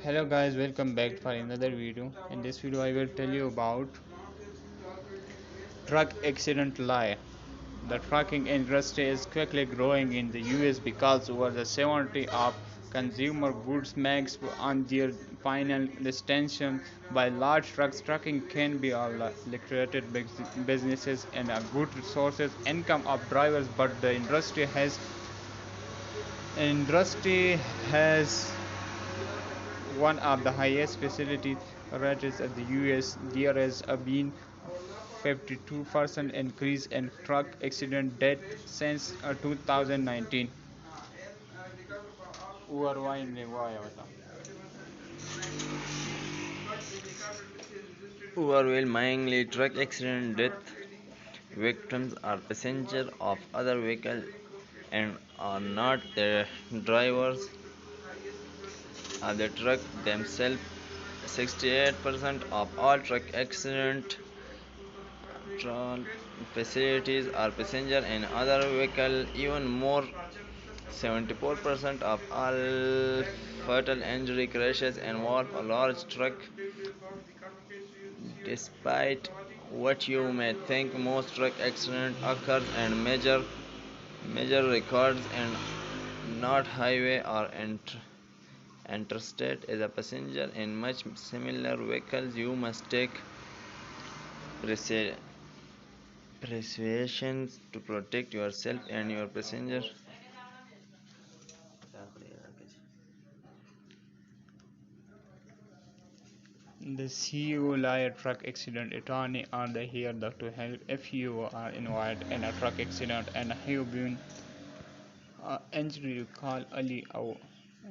Hello guys, welcome back for another video. In this video I will tell you about truck accident lie. The trucking industry is quickly growing in the US because over the 70 of consumer goods makes on their final destination by large trucks. Trucking can be a lucrative businesses and a good sources income of drivers, but the industry has one of the highest facility rates in the US. There has been 52% increase in truck accident death since 2019. Overwhelmingly, truck accident death victims are passengers of other vehicles and are not the drivers of the truck themselves. 68% of all truck accident fatalities are passengers in other vehicles. Even more, 74% of all fatal injury crashes involve a large truck. Despite what you may think, most truck accidents occur in major records and not highway or interstate. As a passenger in much similar vehicles, you must take precautions to protect yourself and your passenger. The CEO liar truck accident attorney are the here to help if you are involved in a truck accident and have been injured. You call Ali Au.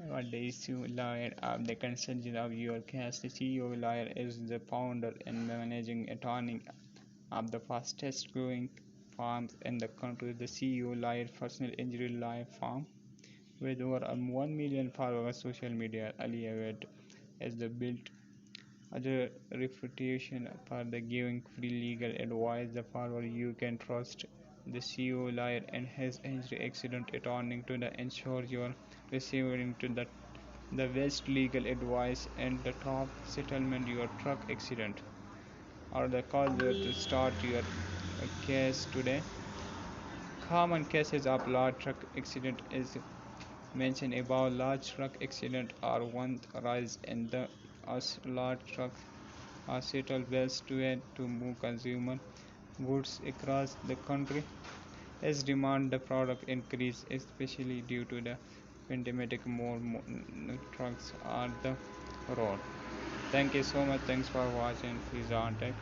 What the issue lawyer of the consultant of your case. The CEO lawyer is the founder and managing attorney of the fastest growing farms in the country. The CEO lawyer personal injury law firm with over 1 million followers social media. Ali Awad is the built other reputation for the giving free legal advice. The farmer you can trust. The CEO lawyer and his injury accident attorney to the ensure you are receiving to the best legal advice and the top settlement your truck accident or the cause to start your case today. Common cases of large truck accident is mentioned above. Large truck accident are one rise in the as large trucks are settled best to move consumer goods across the country. As demand the product increase, especially due to the pandemic, more trucks are the road. Thank you so much. Thanks for watching. Please on tech.